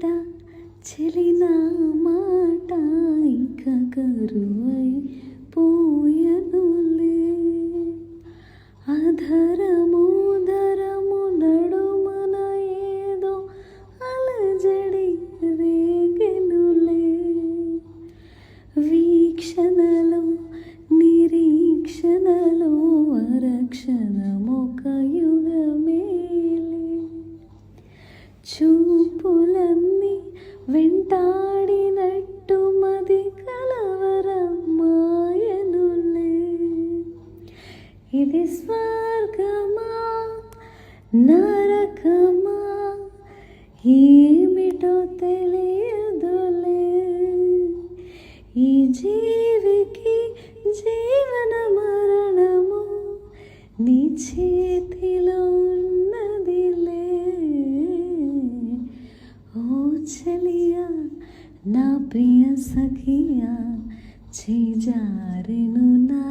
మాట చెలిన మాట ఇక కరువై పోయనులే. అధరము ధరము నడుమన ఏదో అలజడి రేగెనులే. వీక్షణలో నిరీక్షణలో అరక్షణమొక యుగమేలే. చూపులన్నీ వెంటాడినట్టు మది కలవరమాయనులే. ఇది స్వర్గమా నరకమా ఏమిటో తెలియదులే. ఈ జీవికి జీవన మరణము నీ చేతిలో ఉన్నదిలే. ఓ చలియా నా ప్రియ సఖియా చేజారెను నా